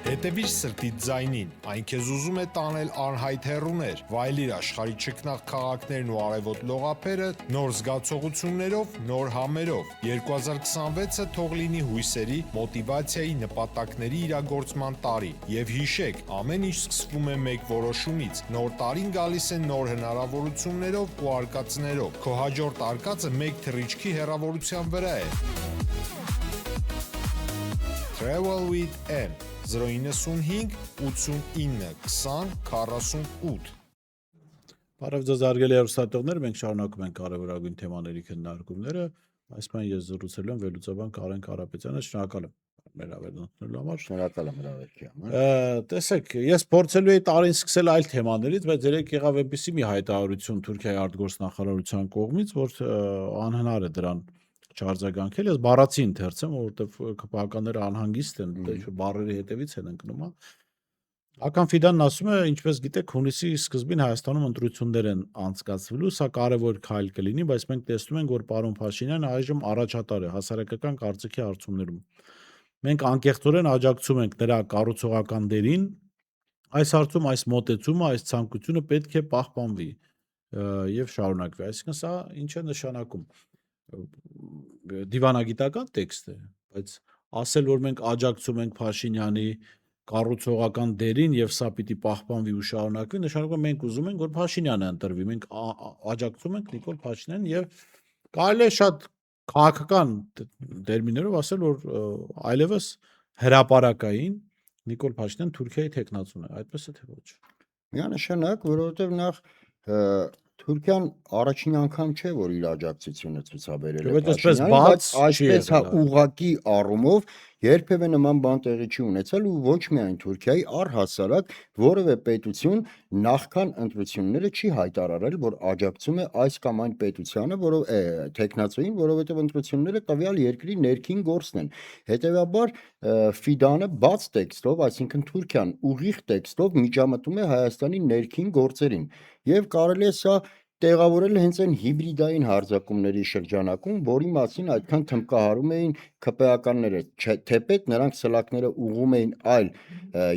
Հետևիր սրտիդ ձայնին, այն քեզ ուզում է տանել անհայտ հեռուներ, վայելիր աշխարհի չքնաղ քաղաքներն ու արևոտ լողափերը նոր զգացողություններով, նոր համերով։ 2026-ը թող լինի հույսերի, մոտիվացիայի, նպատակների իրագործման տարի։ Եվ հիշեք, ամեն ինչ սկսվում է մեկ որոշումից։ Նոր տարին գալիս է նոր հնարավորություններով ու արկածներով։ Քո հաջորդ արկածը մեկ թռիչքի հեռավորության վրա է։ Travel with M 095 89 20 48 Բարև ձեզ արգելի հեռուստատողներ, մենք շարունակում ենք կարևորագույն թեմաների քննարկումները։ Այս բան ես զրուցել եմ վերլուծաբան Կարեն Կարապետյանը, շնորհակալ եմ մեր ավերնությունելու համար։ Շնորհակալ եմ հրավերքի համար։ Տեսեք, ես փորձելու էի տարին սկսել այլ թեմաներից, բայց երեք եղավ այնպեսի մի հայտարարություն Թուրքիայի արտգործնախարարության կողմից, որ անհնար է դրան չարձագանքել։ Ես բառացի ընթերցեմ, որովհետև քպականները անհանգիստ են, ինչ-որ բառերի հետևից են ընկնում, հա։ Ական Ֆիդանն ասում է, ինչպես գիտեք, հունիսի սկզբին Հայաստանում ընտրություններ են անցկացվելու, սա կարևոր քայլ կլինի, բայց մենք տեսնում ենք, որ պարոն Փաշինյանը այժմ առաջատար է հասարակական կարծիքի հարցումներում։ Մենք անկեղծորեն աջակցում ենք նրա կառուցողական դերին, այս հարցում այս մոտեցումը, այս ցանկությունը պետք է պահպանվի եւ շարունակվի։ Այսինքն սա ինչ է նշանակում։ Դիվանագիտական տեքստ է, բայց ասել, որ մենք աջակցում ենք Փաշինյանի կառուցողական դերին եւ սա պիտի պահպանվի ու շարունակվի, նշանակում է մենք ուզում ենք, որ Փաշինյանը ընտրվի, մենք աջակցում ենք Նիկոլ Փաշինյանին եւ կարելի է շատ քաղաքական տերմիններով ասել, որ այլևս հրապարակային Նիկոլ Փաշինյան Թուրքիայի տեխնացուն է, այդպես է թե ոչ։ Միանշանակ, որովհետև նախ Թուրքիան առաջին անգամ չէ, որ իր աջակցությունը ցուցաբերել է Փաշինյանին, բայց այսպես հա ուղղակի առումով երբևէ նման բան տեղի չի ունեցել ու ոչ միայն Թուրքիայի առհասարակ որևէ պետություն նախքան ընտրությունները չի հայտարարել, որ աջակցում է այս կամ այն պետությանը, որով տեխնացուին, որովհետև ընտրությունները տվյալ երկրի ներքին գործն են։ Հետևաբար Ֆիդանը բաց տեքստով, այսինքն Թուրքիան ուղիղ տեքստով միջամտում է Հայաստանի ներքին գործերին եւ կարելի է սա տեղավորել հենց այն հիբրիդային հարձակումների շրջանակում, որի մասին այդքան թմբկահարում էին ՔՊԱ-ականները, թեպետ նրանք սլաքները ուղղում էին այլ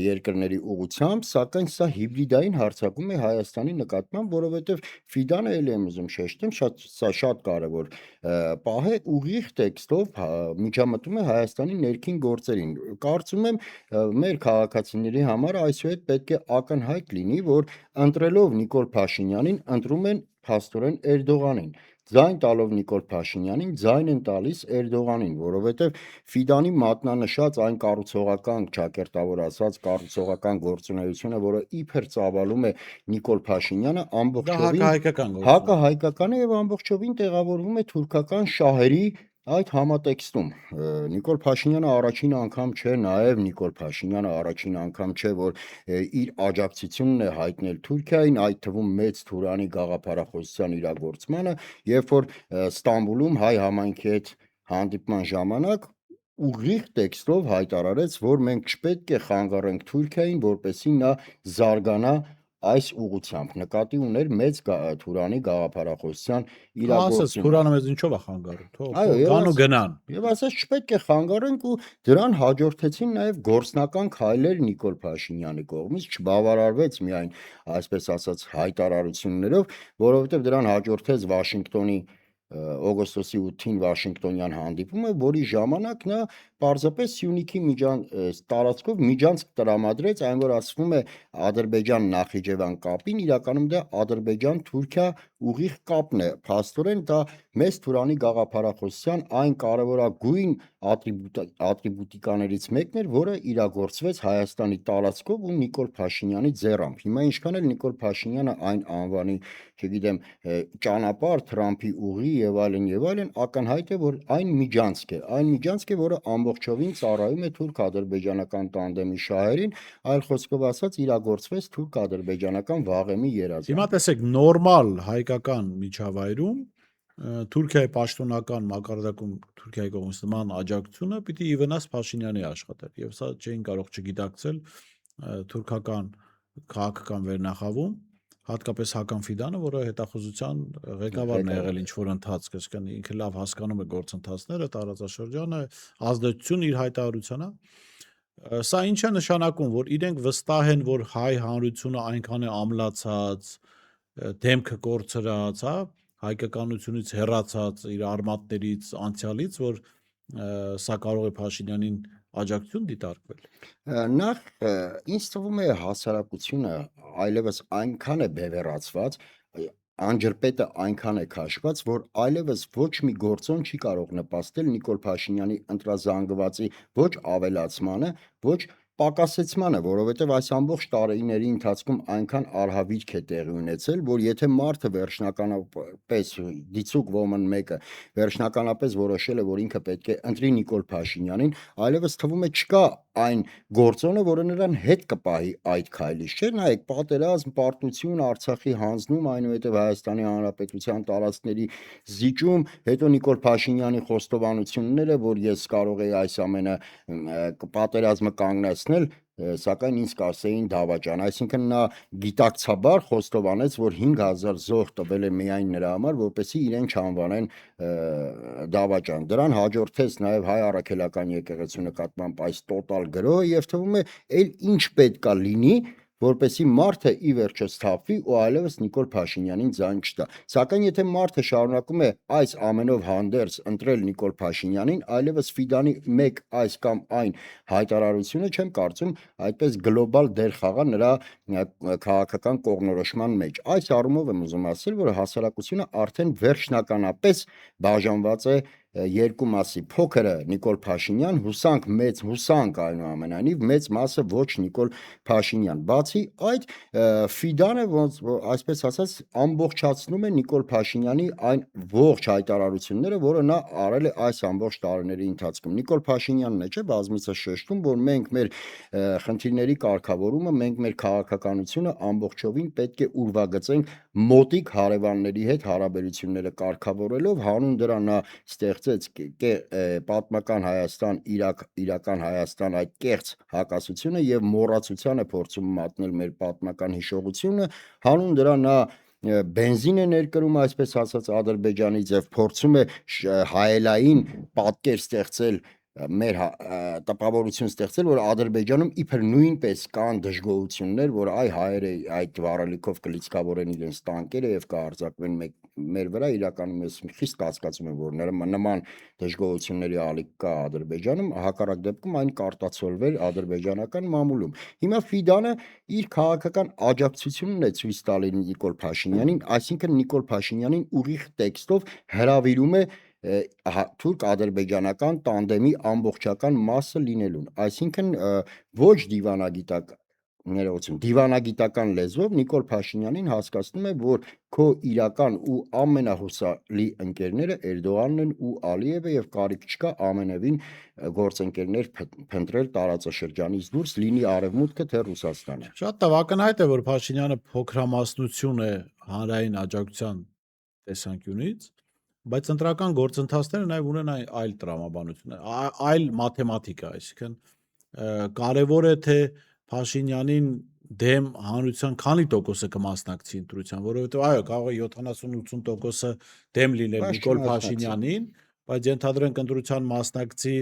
երկրների ուղղությամբ, սակայն սա հիբրիդային հարձակում է Հայաստանի նկատմամբ, որովհետև Ֆիդանը էլի եմ ուզում շեշտեմ, սա շատ կարևոր պահ է, ուղիղ տեքստով միջամտում է Հայաստանի ներքին գործերին։ Կարծում եմ մեր քաղաքացիների համար այսուհետ պետք է ակնհայտ լինի, որ ընտրելով Նիկոլ Փաշինյանին ընտրում են փաստորեն Էրդողանին, ձայն տալով Նիկոլ Փաշինյանին, ձայն են տալիս Էրդողանին, որովհետև Ֆիդանի մատնանշած այն կառուցողական, ճակերտավոր ասած, կառուցողական գործունեությունը, որը իբր ծավալում է Նիկոլ Փաշինյանը, ամբողջովին հակահայկական է եւ ամբողջովին տեղավորվում է թուրքական շահերի այդ համատեքստում։ Նիկոլ Փաշինյանը առաջին անգամ չէ, նաև Նիկոլ Փաշինյանը առաջին անգամ չէ, որ իր աջակցությունն է հայտնել Թուրքիային, այդ թվում մեծ Թուրանի գաղափարախոսության իրագործմանը, երբ որ Ստամբուլում հայ համայնքի հետ հանդիպման ժամանակ ուղիղ տեքստով հայտարարեց, որ մենք չպետք է խանգարենք Թուրքիային, որպեսզի նա զարգանա այս ուղղությամբ, նկատի ուներ մեծ Թուրանի գաղափարախոսության իրագործումը։ Ասես Թուրանը մեզ ինչով է խանգարում, թող կան ու գնան։ Եվ ասես չպետք է խանգարենք ու դրան հաջորդեցին նաև գործնական քայլեր Նիկոլ Փաշինյանի կողմից, չբավարարվեց միայն այսպես ասած հայտարարություններով, որովհետև դրան հաջորդեց Վաշինգտոնի օգոստոսի 8-ին Վաշինգտոնյան հանդիպումը, որի ժամանակ նա պարզապես Սյունիքի տարածքով միջանցք տրամադրեց, այն որ ասվում է Ադրբեջան-Նախիջևան կապին, իրականում դա Ադրբեջան-Թուրքիա ուղիղ կապն է, փաստորեն դա մեծ Թուրանի գաղափարախոսության այն կարևորագույն ատրիբուտիկաներից մեկն էր, որը իրագործվեց Հայաստանի տարածքով ու Նիկոլ Փաշինյանի ձեռամբ։ Հիմա ինչքան էլ Նիկոլ Փաշինյանը այն անվանի, չգիտեմ, ճանապարհ Թրամփի ուղի եւ այլն, ակնհայտ է, որ այն միջանցք է, որը ամբողջովին ծառայում է թուրք-ադրբեջանական տանդեմի շահերին, այլ խոսքով ասած իրագործվեց թուրք-ադրբեջանական վաղեմի երազանք։ Հիմա տեսեք, նորմալ հայկական միջավայրում Թուրքիայի պաշտոնական մակարդակում Թուրքիայի կողմից նման աջակցությունը պիտի ի վնաս Փաշինյանի աշխատեր, եւ սա չէին կարող չգիտակցել թուրքական քաղաքական վերնախավում, հատկապես Հական Ֆիդանը, որը հետախուզության ղեկավարն է եղել ինչ-որ ընթացք, այսինքն ինքը լավ հասկանում է գործընթացները, տարածաշրջանը, ազդեցություն իր հայտարարությանը։ Սա ինչ է նշանակում, որ իրենք վստահ են, որ հայ հանրությունը այնքան է ամլացած, դեմքը կորցրած, հա, հայկականությունից հեռացած, իր արմատներից, անցյալից, որ սա կարող է Փաշինյանին աջակցություն դիտարկվել։ Նախ ինձ թվում է հասարակությունը այլևս այնքան է բևեռացված, անջրպետը այնքան է քաշված, որ այլևս ոչ մի գործոն չի կարող նպաստել Նիկոլ Փաշինյանի ընտրազանգվածի ոչ ավելացմանը, ոչ պակասեցմանը, որովհետև այս ամբողջ տարիների ընթացքում այնքան արհավիրք է տեղի ունեցել, որ եթե մարդը վերջնականապես դիցուկ ոմն մեկը վերջնականապես որոշել է, որ ինքը պետք է ընտրի Նիկոլ Փաշինյանին, այլևս թվում է չկա այն գործոնը, որը նրան հետ կպահի այդ քայլից, չէ՞, նայեք, պատերազմ, պարտություն, Արցախի հանձնում, այնուհետև Հայաստանի Հանրապետության տարածքների զիջում, հետո Նիկոլ Փաշինյանի խոստովանությունները, որ ես կարող եի այս ամենը պատերազմը կանգնեցնել, սակայն ինձ կասեին դավաճան, այսինքն նա գիտակցաբար խոստովանեց, որ 5000 զոհ տվել է միայն նրա համար, որպեսզի իրեն չանվանեն դավաճան։ Դրան հաջորդեց նաև հայ առաքելական եկեղեցու նկատմամբ այս տոտալ գրոհը եւ թվում է էլ ինչ պետքա լինի, որպեսի մարդը ի վերջո սթափվի ու այլևս Նիկոլ Փաշինյանին ձայն չտա։ Սակայն եթե մարդը շարունակում է այս ամենով հանդերձ ընտրել Նիկոլ Փաշինյանին, այլևս Ֆիդանի մեկ այս կամ այն հայտարարությունը չեմ կարծում այդպես գլոբալ դեր խաղա նրա քաղաքական կողմնորոշման մեջ։ Այս առումով եմ ուզում ասել, որ հասարակությունը արդեն վերջնականապես բաժանված է երկու մասի, փոքրը Նիկոլ Փաշինյան, հուսանք մեծ հուսանք այնուամենայնիվ մեծ մասը ոչ Նիկոլ Փաշինյան։ Բացի այդ, Ֆիդանը ոնց այսպես ասած ամբողջացնում է Նիկոլ Փաշինյանի այն ողջ հայտարարությունները, որը նա արել է այս ամբողջ տարիների ընթացքում։ Նիկոլ Փաշինյանն է, չէ՞, բազմիցս շեշտում, որ մենք մեր խնդիրների կարգավորումը, մենք մեր քաղաքականությունը ամբողջովին պետք է ուրվագծենք մոտիկ հարևանների հետ հարաբերությունները կարգավորելով, հանուն դրա նա ստեղծեց պատմական Հայաստան, իրական Հայաստան այդ կեղծ հակասությունը եւ մոռացության է փորձում մատնել մեր պատմական հիշողությունը, հանուն դրա նա բենզին է ներկրում, այսպես ասած, Ադրբեջանից եւ փորձում է հայելային պատկեր ստեղծել մեր տպավորություն ստեղծել, որ Ադրբեջանում իբր նույնպես կան դժգոհություններ, որ այ հայերը այդ վառելիքով կլիցքավորեն իրենց տանկերը եւ կհարձակվեն մեր վրա, իրականում ես խիստ կասկածում եմ, որ նման դժգոհությունների ալիք կա Ադրբեջանում, հակառակ դեպքում այն կարտացոլվեր ադրբեջանական մամուլում։ Հիմա Ֆիդանը իր քաղաքական աջակցությունն է ցույց տալի Նիկոլ Փաշինյանին, այսինքն Նիկոլ Փաշինյանին ուղիղ տեքստով հրավիրում է թուրք-ադրբեջանական տանդեմի ամբողջական մասը լինելուն, այսինքն ոչ դիվանագիտական լեզվով Նիկոլ Փաշինյանին հասկացնում է, որ քո իրական ու ամենահուսալի ընկերները Էրդողանն են ու Ալիևը եւ կարիք չկա ամենևին գործընկերներ փնտրել տարածաշրջանից դուրս, լինի Արևմուտքը թե Ռուսաստանը։ Շատ ակնհայտ է, որ Փաշինյանը փոքրամասնություն է հանրային աջակցության տեսանկյունից, բայց ընտրական գործընթացները նաև ունեն այլ տրամաբանություն, այլ մաթեմատիկա, այսինքն կարևոր է թե Փաշինյանին դեմ հանրության քանի տոկոսը կմասնակցի ընտրության, որովհետև այո, կարող է 70-80%-ը դեմ լինել Նիկոլ Փաշինյանին, բայց ենթադրենք ընտրության մասնակցի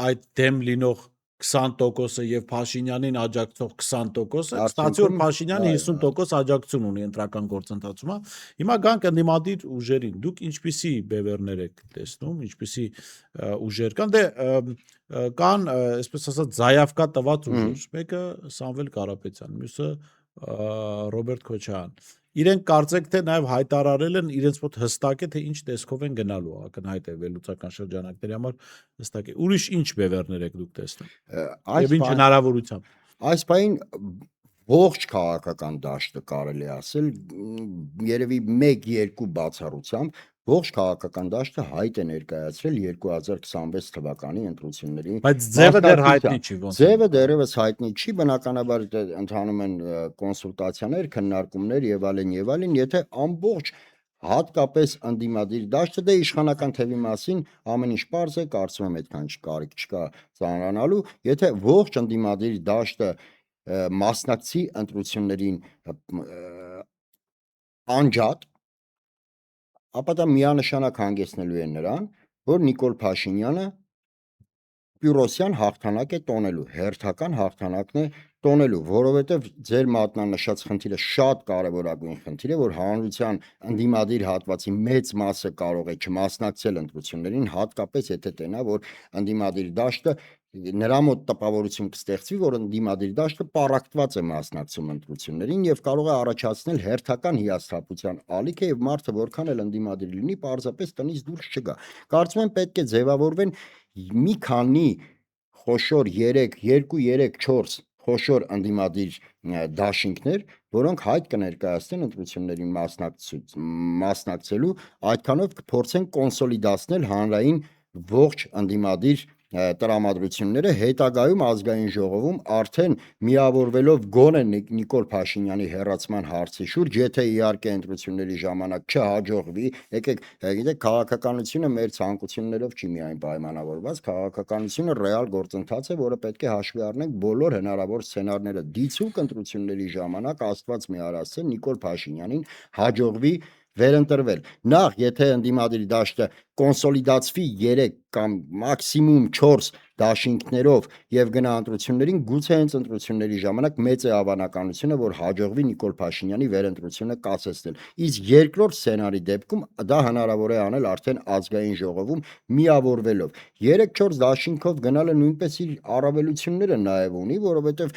այդ դեմ լինող 20%-ը եւ Փաշինյանին աջակցող 20%-ը, ստացի որ Փաշինյանը 50% աջակցություն ունի ընտրական գործընթացում, հիմա գանք ընդդիմադիր ուժերին, դուք ինչպիսի բևեռներ եք տեսնում, ինչպիսի ուժեր կան, դե կան, այսպես ասած, զայավկա տված ուժեր, մեկը Սամվել Կարապետյան, մյուսը Ռոբերտ Քոչարյան, իրենք կարծեք թե նաև հայտարարել են իրենց մոտ հստակ է թե ինչ տեսքով են գնալու, ակնհայտ է վերլուծական շրջանակների համար հստակ է, ուրիշ ինչ բևեռներ եք դուք տեսնում եւ ինչ հնարավորությամբ։ Այս բային ողջ քաղաքական դաշտը կարելի ասել, երևի 1-2 բացառությամբ ողջ քաղաքական դաշտը հայտ է ներկայացրել 2026 թվականի ընտրությունների։ Բայց ձևը դեռ հայտնի չի, ոնց։ Ձևը դեռևս հայտնի չի, բնականաբար ընթանում են կոնսուլտացիաներ, քննարկումներ եւ այլն, եթե ամբողջ հատկապես ընդդիմադիր դաշտը, դե իշխանական թևի մասին ամեն ինչ պարզ է, կարծում եմ այդքան կարիք չկա ծանրանալու, եթե ողջ ընդդիմադիր դաշտը մասնակցի ընտրություններին անջատ, ապա դա միանշանակ հանգեցնելու է նրան, որ Նիկոլ Փաշինյանը պյուրոսյան հաղթանակ է տոնելու, հերթական հաղթանակն է տոնելու, որովհետև ձեր մատնանշած խնդիրը շատ կարևորագույն խնդիր է, որ հանրության ընդդիմադիր հատվածի մեծ մասը կարող է չմասնակցել ընտրություններին, հատկապես եթե տենա, որ ընդդիմադիր դաշտը նրա մոտ տպավորություն կստեղծվի, որ ընդդիմադիր դաշտը պառակտված է մասնակցում ընտրություններին եւ կարող է առաջացնել հերթական հիասթափության ալիք եւ մարդը որքան էլ ընդդիմադիր լինի, պարզապես տնից դուրս չգա։ Կարծում եմ պետք է ձևավորվեն մի քանի խոշոր 2-3-4 խոշոր ընդդիմադիր դաշինքներ, որոնք հայտ կներկայացնեն ընտրություններին մասնակցելու, այդքանով կփորձեն կոնսոլիդացնել հանրային ողջ ընդդիմադիր տրամադրությունները, հետագայում ազգային ժողովում արդեն միավորվելով գոնե Նիկոլ Փաշինյանի հեռացման հարցի շուրջ, եթե իհարկե ընտրությունների ժամանակ չհաջողվի, եկեք, գիտեք, քաղաքականությունը մեր ցանկություններով չի միայն պայմանավորված, քաղաքականությունը ռեալ գործընթաց է, որը պետք է հաշվի առնենք բոլոր հնարավոր սցենարները։ Դիցուք ընտրությունների ժամանակ Աստված մի արասցե Նիկոլ Փաշինյանին հաջողվի վերընտրվել։ Նախ, եթե ընդդիմադիր դաշտը կոնսոլիդացվի 3 կամ մաքսիմում 4 դաշինքներով եւ գնա ընտրություններին, գուցե հենց ընտրությունների ժամանակ մեծ է հավանականությունը, որ հաջողվի Նիկոլ Փաշինյանի վերընտրությունը կասեցնել։ Իսկ երկրորդ սցենարի դեպքում դա հնարավոր է անել արդեն ազգային ժողովում միավորվելով։ 3-4 դաշինքով գնալը նույնպես իր առավելությունները նաեւ ունի, որովհետեւ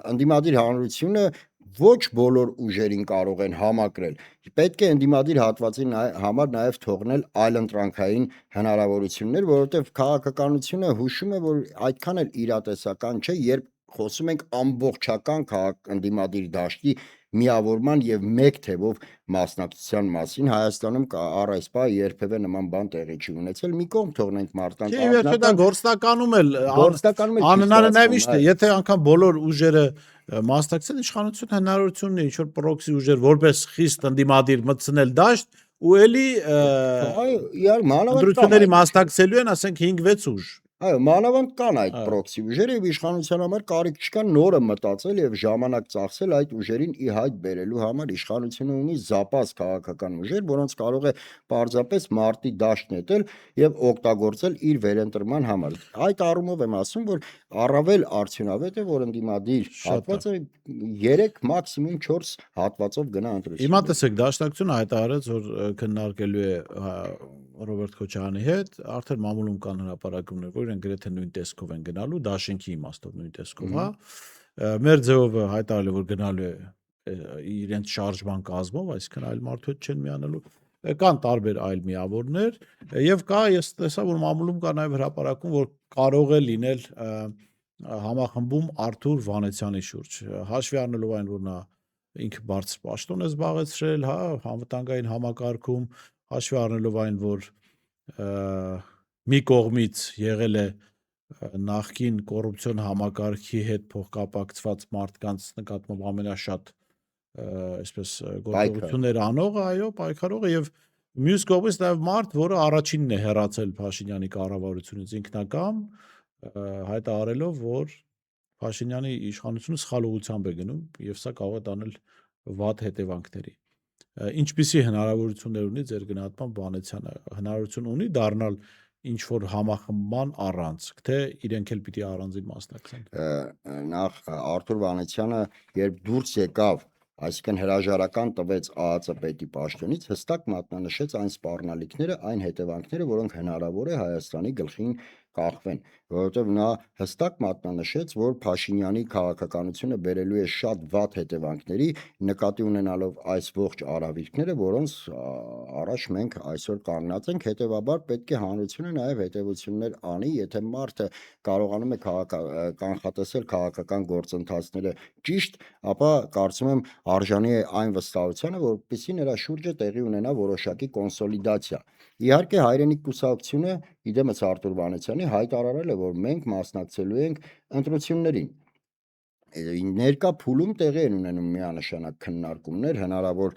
ընդդիմադիր հանրությունը ոչ բոլոր ուժերին կարող են համակրել։ Պետք է ընդդիմադիր հատվածի համար նաև թողնել այլընտրանքային հնարավորություններ, որովհետև քաղաքականությունը հուշում է, որ այդքան էլ իրատեսական չէ, երբ խոսում ենք ամբողջական ընդդիմադիր դաշտի միավորման եւ մեկ թևով մասնակցության մասին։ Հայաստանում առ այս պահ երբևէ նման բան տեղի չի ունեցել։ Մի կողմ թողնենք մարդկանց գործնականում էլ անհնար է նաև իշտ է, եթե անգամ բոլոր ուժերը մասնակցեն, իշխանությունը հնարավորություն ունի ինչ-որ պրոքսի ուժեր որպես խիստ ընդդիմադիր մտցնել դաշտ ու էլի ընտրությունների մասնակցելու են, ասենք 5-6 ուժ։ Այո, մանավանդ կան այդ պրոքսի ուժերը եւ իշխանության համար կարիք չկա նորը մտածել եւ ժամանակ ծախսել այդ ուժերին ի հայտ բերելու համար։ Իշխանությունը ունի զապաս քաղաքական ուժեր, որոնց կարող է պարզապես մարտի դաշտ նետել եւ օգտագործել իր վերընտրման համար։ Այդ առումով եմ ասում, որ առավել արդյունավետ է, որ ընդդիմադիր հատվածը 3 մաքսիմում 4 հատվածով գնա ընտրություն։ Հիմա տեսեք, դաշնակցությունը հայտարարեց, որ քննարկելու է Ռոբերտ Քոչարյանի հետ, արդեն մամուլում կան հրապարակումներ, որ իրենք գրեթե նույն տեսքով են գնալու, դաշինքի իմաստով նույն տեսքով, հա։ Մեր ձևով հայտարարել է, որ գնալու է իրենց շարժման կազմով, այսինքն այլ մարդու հետ չեն միանալու։ Կան տարբեր այլ միավորներ եւ կա, ես տեսա, որ մամուլում կա նաեւ հրապարակում, որ կարող է լինել համախմբում Արթուր Վանեցյանի շուրջ, հաշվի առնելով այն, որ նա ինքը բարձր պաշտոն է զբաղեցրել, հա, անվտանգային համակարգում, հաշվի առնելով այն, որ մի կողմից եղել է նախկին կոռուպցիոն համակարգի հետ փոխկապակցված մարդկանց նկատմամբ ամենաշատ այսպես գործողություններ անողը, այո, պայքարողը եւ մյուս կողմից նաեւ մարդ, որը առաջինն է հեռացել Փաշինյանի կառավարությունից ինքնակամ, հայտարարելով, որ Փաշինյանի իշխանությունը սխալ ուղղությամբ է գնում եւ սա կարող է տանել վատ հետևանքների։ Ինչպիսի հնարավորություններ ունի ձեր գնահատմամբ Վանեցյանը, հնարավորություն ունի դառնալ ինչ որ համախմբման առանցք, թե իրենք էլ պիտի առանձին մասնակցեն։ Նախ Արթուր Վանեցյանը երբ դուրս եկավ, այսինքն հրաժարական տվեց ԱԱԾ պետի պաշտոնից, հստակ մատնանշեց այն սպառնալիքները, այն հետևանքները, որոնք հնարավոր է Հայաստանի գլխին կախվեն, որովհետև նա հստակ մատնանշեց, որ Փաշինյանի քաղաքականությունը բերելու է շատ վատ հետևանքների, նկատի ունենալով այս ողջ արավիճները, որոնց առաջ մենք այսօր կանգնած ենք, հետևաբար պետք է հանրությունը նաև հետևություններ անի, եթե մարդը կարողանում է կանխատեսել քաղաքական գործընթացները ճիշտ, ապա կարծում եմ արժանի է այն վստահությանը, որպեսզի նրա շուրջը տեղի ունենա որոշակի կոնսոլիդացիա։ Իհարկե հայրենիք կուսակցությունը, իդեմս Արթուր Վանեցյանի, հայտարարել է, որ մենք մասնակցելու ենք ընտրություններին։ Ներկա փուլում տեղի են ունենում միանշանակ քննարկումներ հնարավոր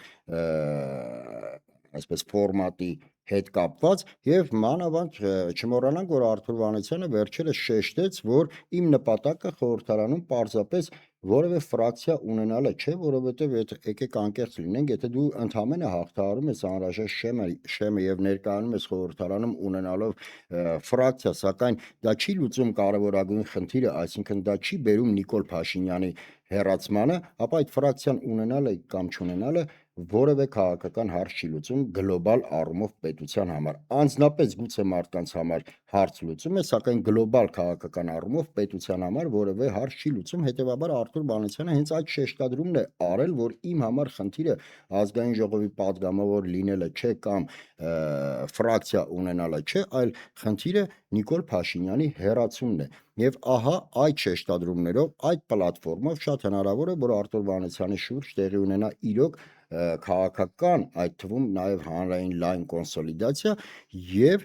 այսպես ֆորմատի հետ կապված եւ մանավանդ չմոռանանք, որ Արթուր Վանեցյանը վերջերս շեշտեց, որ իմ նպատակը խորհրդարանում պարզապես որևէ ֆրակցիա ունենալը չէ, որովհետև եկեք անկեղծ լինենք, եթե դու ընդհանրապես հաղթահարում ես անհրաժեշտ շեմը եւ ներկայանում ես խորհրդարանում ունենալով ֆրակցիա, սակայն դա չի լուծում կարևորագույն խնդիրը, այսինքն դա չի բերում Նիկոլ Փաշինյանի հեռացմանը, ապա այդ ֆրակցիան ունենալը կամ չունենալը որևէ քաղաքական հարց չի լուծում գլոբալ առումով պետության համար։ Անձնապես գուցե մարդկանց համար հարց լուծում է, սակայն գլոբալ քաղաքական առումով պետության համար որևէ հարց չի լուծում։ Հետևաբար Արթուր Մանուկյանը հենց այդ շեշտադրումն է արել, որ իմ համար խնդիրը ազգային ժողովի падգամավոր լինելը չէ կամ ֆրակցիա ունենալը չէ, այլ խնդիրը Նիկոլ Փաշինյանի հեռացումն է։ Եվ ահա այդ շեշտադրումներով, այդ պլատֆորմով շատ հնարավոր է, որ Արթուր Մանուկյանի շուրջ տեղի ունենա իրոք քաղաքական, այդ թվում նաև հանրային լայն կոնսոլիդացիա եւ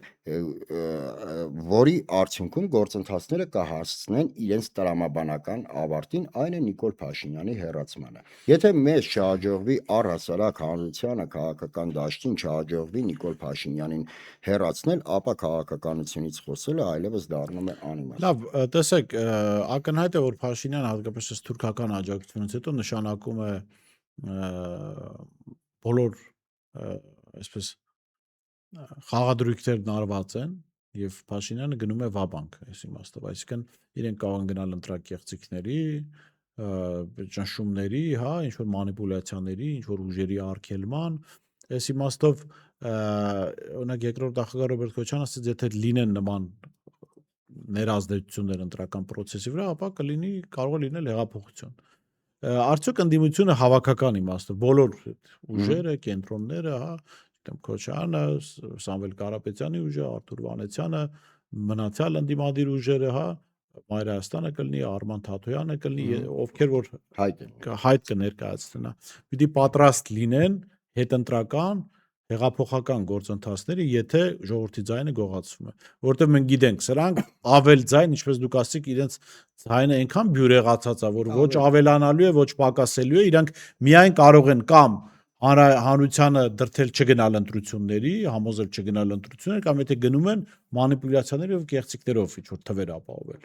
որի արդյունքում գործընթացները կհասցնեն իրենց տրամաբանական ավարտին, այն է Նիկոլ Փաշինյանի հեռացմանը։ Եթե մեզ չհաջողվի առհասարակ հանրությանը քաղաքական դաշտին չհաջողվի Նիկոլ Փաշինյանին հեռացնել, ապա քաղաքականությունից խոսելը այլևս դառնում է անիմաստ։ Լավ, տեսեք, ակնհայտ է, որ Փաշինյանը հատկապես այս թուրքական աջակցությունից հետո նշանակում է բոլոր այսպես խաղադրույքներն արված են եւ Փաշինյանը գնում է վաբանկ այս իմաստով, այսինքն իրենք կարող են գնալ ընտրակեղծիքների, ճնշումների, հա, ինչ որ մանիպուլյացիաների, ինչ որ ուժերի արգելման, այս իմաստով օրինակ երկրորդ նախագահ Ռոբերտ Քոչյանը ասաց, եթե լինեն նման ներազդեցություններ ընտրական process-ի վրա, ապա կարող է լինել հեղափոխություն։ Արդյոք ընդդիմությունը հավաքական իմաստով բոլոր ուժերը, կենտրոնները, հա, Քոչյանը, Սամվել Կարապետյանի ուժը, Արթուր Վանեցյանը, մնացյալ ընդդիմադիր ուժերը, հա, Մայր Հայաստանը կլինի, Արման Թաթոյանը կլինի, ովքեր որ հայտ կներկայացնեն, պիտի պատրաստ լինեն հետընտրական հեղափոխական գործընթացները, եթե ժողովրդի ձայնը գողացվում է, որովհետև մենք գիտենք, սրանք ավել ձայն, ինչպես դուք ասացիք, իրենց ձայնը այնքան բյուրեղացած է, որ ոչ ավելանալու է, ոչ պակասելու է, իրանք միայն կարող են կամ հանրությանը դրթել չգնալ ընտրությունների, համոզել չգնալ ընտրություններ, կամ եթե գնում են մանիպուլյացիաներով եւ կեղծիքներով ինչ որ թվեր ապահովել։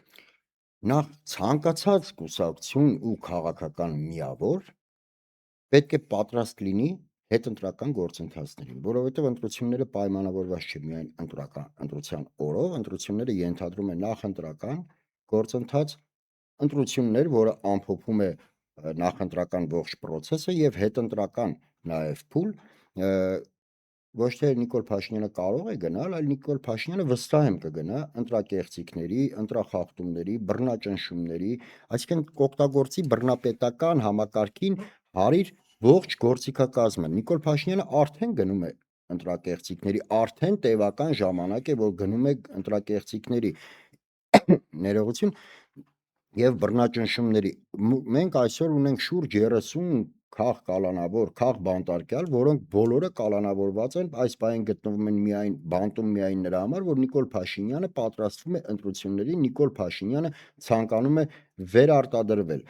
Նախ ցանկացած կուսակցություն ու քաղաքական միավոր պետք է պատրաստ լինի հետընտրական գործընթացներին, որովհետև ընտրությունները պայմանավորված չէ միայն ընտրության օրով, ընտրությունները ենթադրում են նախընտրական գործընթաց, ընտրություններ, որը ամփոփում է նախընտրական ողջ process-ը եւ հետընտրական նաև փուլ, ոչ թե Նիկոլ Փաշինյանը կարող է գնալ, այլ Նիկոլ Փաշինյանը վստահ եմ կգնա ընտրակեղծիքների, ընտրախախտումների, բռնաճնշումների, այսինքն կօգտագործի բռնապետական համակարգին հարիր ողջ գործիքակազմը։ Նիկոլ Փաշինյանը արդեն գնում է ընտրակեղծիքների, արդեն տևական ժամանակ է, որ գնում է ընտրակեղծիքների ներողություն եւ բռնաճնշումների։ Մենք այսօր ունենք շուրջ 30 քաղ կալանավոր, քաղ բանտարկյալ, որոնք բոլորը կալանավորված են, այս պահին գտնվում են միայն բանտում միայն նրա համար, որ Նիկոլ Փաշինյանը պատրաստվում է ընտրությունների, Նիկոլ Փաշինյանը ցանկանում է վերարտադրվել։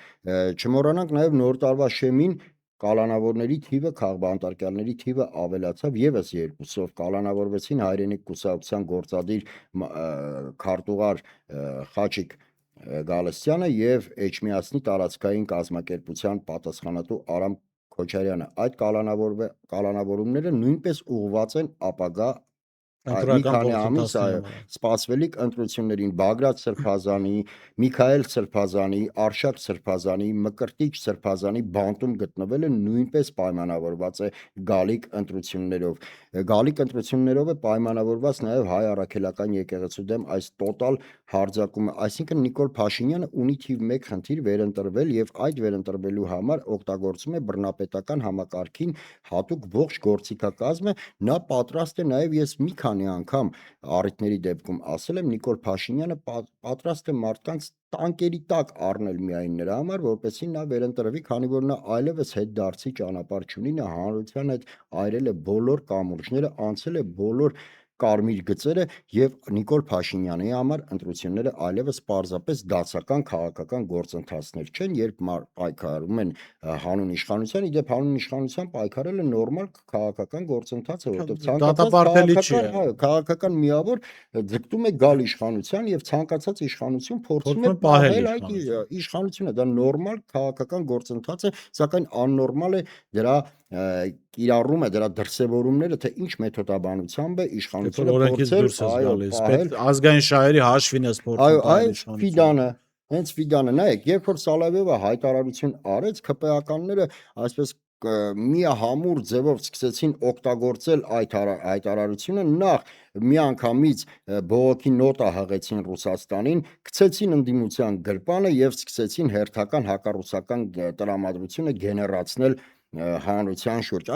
Չմոռանանք նաև նոր տարվա շեմին կալանավորների թիվը, քաղբանտարկյալների թիվը ավելացավ եւս 2-ով, կալանավորվեցին Հայրենիք կուսակցության գործադիր քարտուղար Խաչիկ Գալստյանը եւ Էջմիածնի տարածքային կազմակերպության պատասխանատու Արամ Քոչարյանը։ Այդ կալանավորումները նույնպես ուղղված են ապագա մի քանի ամիս սպասվելիք ընտրություններին Բագրատ Սրբազանի, Միքայել Սրբազանի, Արշակ Սրբազանի, Մկրտիչ Սրբազանի բանտում գտնվելը նույնպես պայմանավորված է գալիք ընտրություններով։ Գալիք ընտրություններով է պայմանավորված նաև հայ առաքելական եկեղեցու դեմ այս տոտալ հարձակումը, այսինքն Նիկոլ Փաշինյանը ունի թիվ 1 խնդիր վերընտրվել եւ այդ վերընտրվելու համար օգտագործում է բռնապետական համակարգին հատուկ ողջ գործիքակազմը, նա պատրաստ է նաև ես մի քանի անգամ առիթների դեպքում ասել եմ Նիկոլ Փաշինյանը պատրաստ է մարդկանց տանկերի տակ առնել միայն նրա համար, որպեսզի նա վերընտրվի, քանի որ նա այլևս հետդարձի ճանապարհ չունի, նա հանրության հետ այրել է բոլոր կամուրջները, անցել է բոլոր կարմիր գծերը եւ Նիկոլ Փաշինյանի համար ընտրությունները այլևս պարզապես դասական քաղաքական գործընթացներ չեն, երբ պայքարում են հանուն իշխանության, իդեպ հանուն իշխանության պայքարելը նորմալ քաղաքական գործընթաց է, որովհետեւ Դատապարտելի չի, քաղաքական միավոր ձգտում է գալ իշխանության եւ ցանկացած իշխանություն փորձում է փորձում է պահել պահել այդ իշխանությունը, դա նորմալ քաղաքական գործընթաց է, սակայն աննորմալ է դրա կիրառումը, դրա դրսևորումները, թե ինչ մեթոդաբանությամբ է իշխանությունը օրենքից դուրս է այո, գալիս, պահել, ազգային շահերի հաշվին է փորձում այո, պահել այս իշխանությունը։ ֆիդանը, հենց ֆիդանը, նայեք, երբ որ Սալավիովը հայտարարություն արեց, ԿՊԱ-ականները այսպես միահամուռ ձևով սկսեցին օգտագործել այդ հայտարարությունը, նախ միանգամից բողոքի նոտա հղեցին Ռուսաստանին, գցեցին ընդդիմության գրպանը եւ սկսեցին հերթական հակառուսական տրամադրությունը գեներացնել հանրության շուրջ,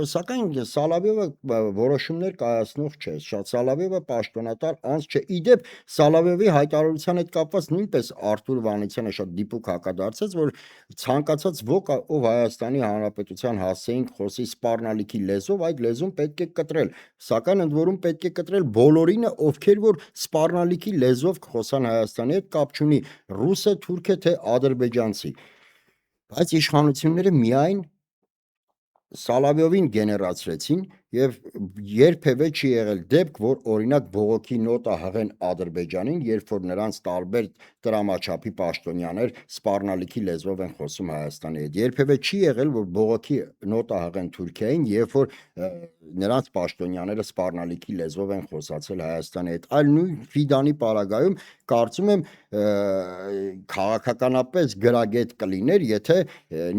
սակայն Սալավիովը որոշումներ կայացնող չէ, Սալավիովը պաշտոնատար անձ չէ, իդեպ Սալավիովի հայտարարության հետ կապված նույնպես Արթուր Վանեցյանը շատ դիպուկ հակադարձեց, որ ցանկացած ոք, ով Հայաստանի Հանրապետության հասցեին խոսի սպառնալիքի լեզվով, այդ լեզուն պետք է կտրել, սակայն ընդ որում պետք է կտրել բոլորինը, ովքեր որ սպառնալիքի լեզվով խոսան Հայաստանի հետ, կապ չունի ռուս է, թուրք է, թե ադրբեջանցի, բայց իշխանությունները միայն Սալավիովին գեներացրեցին եւ երբևէ չի եղել դեպք, որ օրինակ բողոքի նոտա հղեն Ադրբեջանին, երբ որ նրանց տարբեր տրամաչափի պաշտոնյաներ սպառնալիքի լեզվով են խոսում Հայաստանի հետ, երբևէ չի եղել, որ բողոքի նոտա հղեն Թուրքիային, երբ որ նրանց պաշտոնյաները սպառնալիքի լեզվով են խոսացել Հայաստանի հետ, այլ նույն ֆիդանի պարագայում կարծում եմ քաղաքականապես գրագետ կլիներ, եթե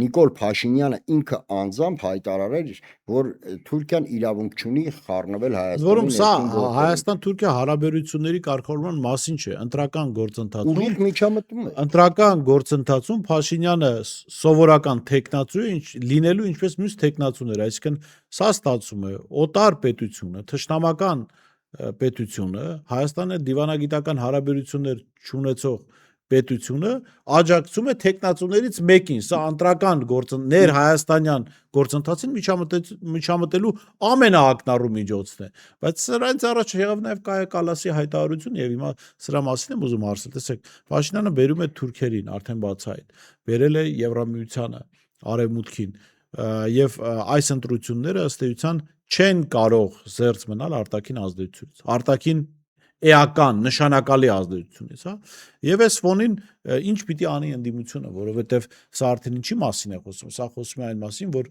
Նիկոլ Փաշինյանը ինքը անձամբ հայտարարեր, որ Թուրքիան իրավունք չունի խառնվել Հայաստանի Որում սա Հայաստան-Թուրքիա հարաբերությունների կարգավորման մասին չէ, ընտրական գործընթացում ուղիղ միջամտում է։ Ընտրական գործընթացում Փաշինյանը սովորական տեխնացու է, լինելու ինչպես մյուս տեխնացուներ, այսինքն սա ստացվում է օտար պետությունը, թշնամական պետությունը, Հայաստանը դիվանագիտական հարաբերություններ չունեցող պետությունը աջակցում է տեխնացուներից մեկին, սա ընտրական ներհայաստանյան գործընթացին միջամտելու ամենաակնառու միջոցն է, բայց սրանից առաջ եղավ նաև Կայա Կալասի հայտարարություն եւ հիմա սրա մասին եմ ուզում հարցնել, տեսեք, Փաշինյանը բերում է թուրքերին, արդեն բացահայտ, բերել է Եվրամիությանը, Արևմուտքին եւ այս ընտրությունները ըստ էության չեն կարող զերծ մնալ արտաքին ազդեցությունից, արտաքին էական նշանակալի ազդեցությունից, հա, եւ այս ֆոնին ինչ պիտի անի ընդդիմությունը, որովհետեւ սա արդեն ինչի մասին է խոսում, սա խոսում է այն մասին, որ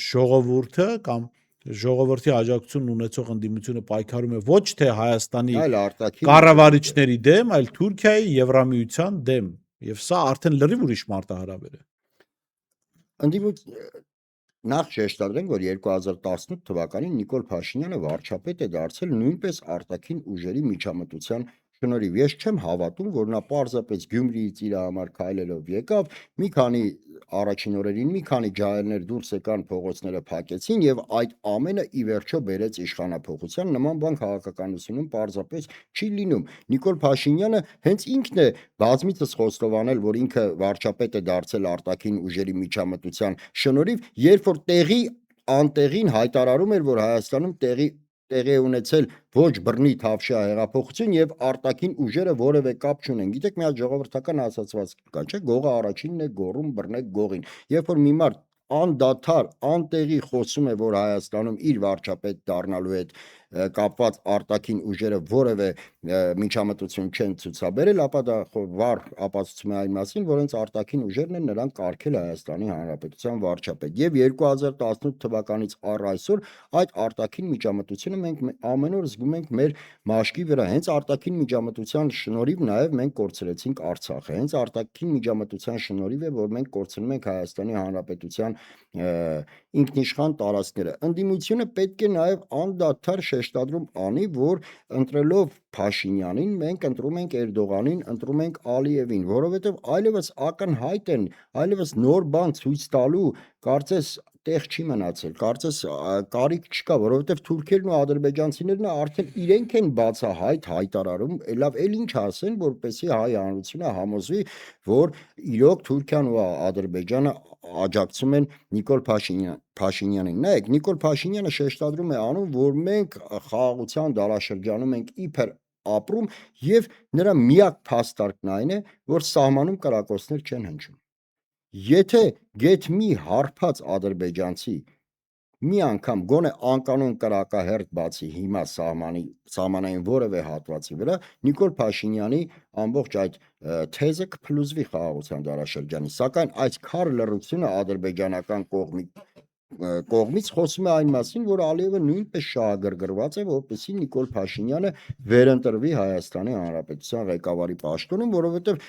ժողովուրդը կամ ժողովրդի աջակցություն ունեցող ընդդիմությունը պայքարում է ոչ թե Հայաստանի կառավարիչների դեմ, այլ Թուրքիայի, Եվրամիության դեմ, եւ սա արդեն լրիվ ուրիշ մարտահրավեր է։ Նախ շեշտադրենք, որ 2018 թվականին Նիկոլ Փաշինյանը վարչապետ է դարձել նույնպես արտաքին ուժերի միջամտության շնորհիվ։ Ես չեմ հավատում, որ նա պարզապես Գյումրիից իր համար քայլելով եկավ, մի քանի առաջին օրերին մի քանի ջահելներ դուրս եկան, փողոցները փակեցին եւ այդ ամենը ի վերջո բերեց իշխանափոխության, նման բան քաղաքականությունում պարզապես չի լինում։ Նիկոլ Փաշինյանը հենց ինքն է բազմիցս խոստովանել, որ ինքը վարչապետ է դարձել արտաքին ուժերի միջամտության շնորհիվ, երբ որ տեղի անտեղին հայտարարում էր, որ Հայաստանում տեղի է ունեցել ոչ բռնի թավշյա հեղափոխություն եւ արտաքին ուժերը որևէ կապ չունեն։ Գիտեք, մի հատ ժողովրդական ասացվածք կա, չէ՞, գողը առաջինն է գոռում, բռնեք գողին։ Երբ որ մի մարդ անդադար, անտեղի խոսում է, որ Հայաստանում իր վարչապետ դառնալու հետ կապված արտաքին ուժերը որևէ միջամտություն չեն ցուցաբերել, ապա դա վառ ապացուցում է այն մասին, որ հենց արտաքին ուժերն են նրան կարգել Հայաստանի Հանրապետության վարչապետ։ Եվ 2018 թվականից առ այսօր այդ արտաքին միջամտությունը մենք ամեն օր զգում ենք մեր մաշկի վրա։ Հենց արտաքին միջամտության շնորհիվ նաև մենք կորցրեցինք Արցախը։ Հենց արտաքին միջամտության շնորհիվ է, որ մենք կորցնում ենք Հայաստանի Հանրապետության ինքնիշխան տարածքները։ Ընդդիմությունը պետք է նաև անդադար շեշտադրում անի, որ ընտրելով Փաշինյանին մենք ընտրում ենք Էրդողանին, ընտրում ենք Ալիևին, որովհետև այլևս ակնհայտ են, այլևս նոր բան ցույց տալու, կարծես տեղ չի մնացել, կարծես կարիք չկա, որովհետև թուրքերն ու ադրբեջանցիներն արդեն իրենք են բացահայտ հայտարարում, լավ, էլ ինչ ասեն, որպեսզի հայ հանրությունը համոզվի, որ իրոք Թուրքիան ու Ադրբեջանը աջակցում են Նիկոլ Փաշինյանին։ Նայեք, Նիկոլ Փաշինյանը շեշտադրում է անում, որ մենք խաղաղության դարաշրջանում ենք իբր ապրում եւ նրա միակ փաստարկն այն է, որ սահմանում կրակոցներ չեն հնչում։ Եթե գեթ մի հարբած ադրբեջանցի մի անգամ գոնե անկանոն կրակահերթ բացի հիմա սահմանային որևէ հատվածի վրա, Նիկոլ Փաշինյանի ամբողջ այդ թեզը կփլուզվի խաղաղության դարաշրջանի, սակայն այս քար լռությունը ադրբեջանական կողմից խոսում է այն մասին, որ Ալիևը նույնպես շահագրգռված է, որպեսզի Նիկոլ Փաշինյանը վերընտրվի Հայաստանի Հանրապետության ղեկավարի պաշտոնում, որովհետև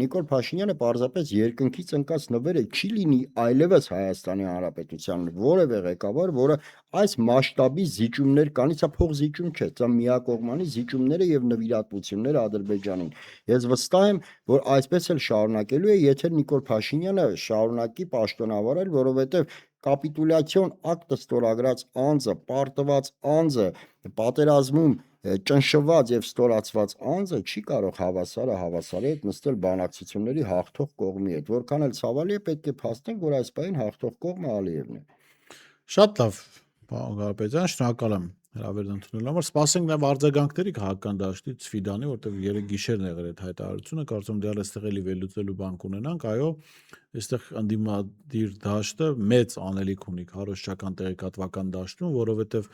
Նիկոլ Փաշինյանը պարզապես երկնքից ընկած նվեր է, չի լինի այլևս Հայաստանի Հանրապետության որևէ ղեկավար, որը այս մասշտաբի զիջումներ կանի, սա փոխզիջում չէ, սա միակողմանի զիջումները եւ նվիրատվությունները Ադրբեջանին։ Ես վստահ եմ, որ այսպես էլ շարունակելու է, եթե Նիկոլ Փաշինյանը շարունակի պաշտոնավարել, որովհետև կապիտուլյացիոն ակտը ստորագրած անձը, պարտված անձը, պատերազմում ճնշված եւ ստորացված անձը չի կարող հավասարի հետ նստել բանակցությունների հաղթող կողմի հետ, որքան էլ ցավալի է, պետք է փաստենք, որ այս պահին հաղթող կողմը Ալիևն է։ Շատ լավ, պարոն Կարապետյան, շնորհակալ եմ հրավերն ընդունելու համար։ Սպասենք նաև արձագանքների քաղաքական դաշտի Ցվիդանի, որտեղ երեք գիշերն եղել այդ հայտարարությունը, կարծում դեռ այստեղ էլի վերլուծելու բան կունենանք, այո, այստեղ ընդդիմադիր դաշտը մեծ անելիք ունի քարոզչական տեղեկատվական դաշտում, որովհետև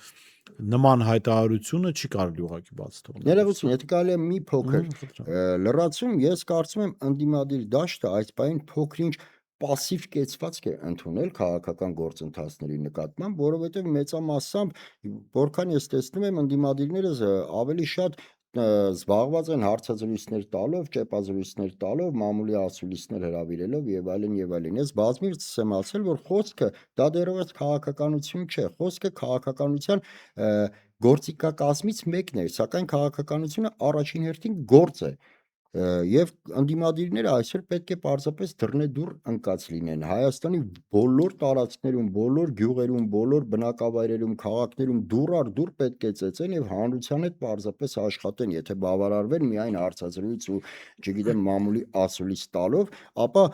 նման հայտարարությունը չի կարելի ուղղակի բաց թողնել։ Ներողություն, եթե կարելի է մի փոքր լրացում, ես կարծում եմ ընդդիմադիր դաշտը այս պահին փոքրինչ պասիվ կեցվածք է ընդունել քաղաքական գործընթացների նկատմամբ, որովհետև մեծամասամբ, որքան ես տեսնում եմ, ընդդիմադիրները ավելի շատ զբաղված են հարցազրույցներ տալով, ճեպազրույցներ տալով, մամուլի ասուլիսներ հրավիրելով եւ այլն եւ այլն։ Ես բազմիցս եմ ասել, որ խոսքը դա դեռևս քաղաքականություն չէ, խոսքը քաղաքականության գործիքակազմից մեկն է, սակայն քաղաքականությունը առաջին հերթին գործ է։ Եվ ընդդիմադիրները այսօր պետք է պարզապես դռնեդուռ ընկած լինեն Հայաստանի բոլոր տարածքներում, բոլոր գյուղերում, բոլոր բնակավայրերում, քաղաքներում դուռ առ դուռ պետք է ծեծեն եւ հանրության հետ պարզապես աշխատեն, եթե բավարարվեն միայն հարցազրույց ու չգիտեմ մամուլի ասուլիս տալով, ապա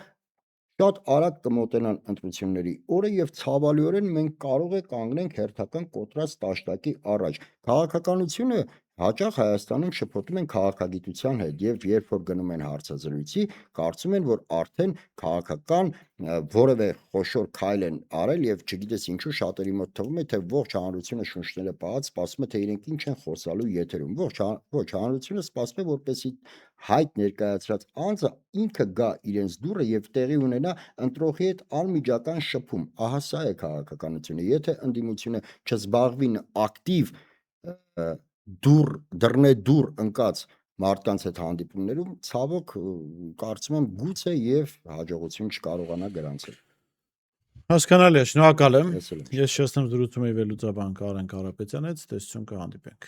շատ արագ կմոտենան ընտրությունների օրը եւ ցավալիորեն մենք կարող է կանգնենք հերթական կոտրած տաշտակի առաջ։ Քաղաքականությունը հաճախ Հայաստանում շփոթում են քաղաքագիտության հետ եւ երբ որ գնում են հարցազրույցի, կարծում են, որ արդեն քաղաքական որևէ խոշոր քայլ են արել եւ չգիտես ինչու շատերի մոտ թվում է, թե ողջ հանրությունը շունչները պահած սպասում է, թե իրենք ինչ են խոսալու եթերում։ Ոչ հանրությունը սպասում է, որպեսզի հայտ ներկայացրած անձը ինքը գա իրենց դուռը եւ տեղի ունենա ընտրողի հետ անմիջական շփում։ Ահա սա է քաղաքականությունը։ Եթե ընդդիմությունը չզբաղվի ակտիվ դռնեդուռ ընկած մարդկանց հետ հանդիպումներում, ցավոք կարծում եմ գուցե եւ հաջողություն չկարողանա գրանցել։ Հասկանալի է, շնորհակալ եմ։ Ես էլ եմ։ Ես շեշտեմ զրուցում էի վերլուծաբան Կարեն Կարապետյանի հետ, տեսություն կհանդիպենք։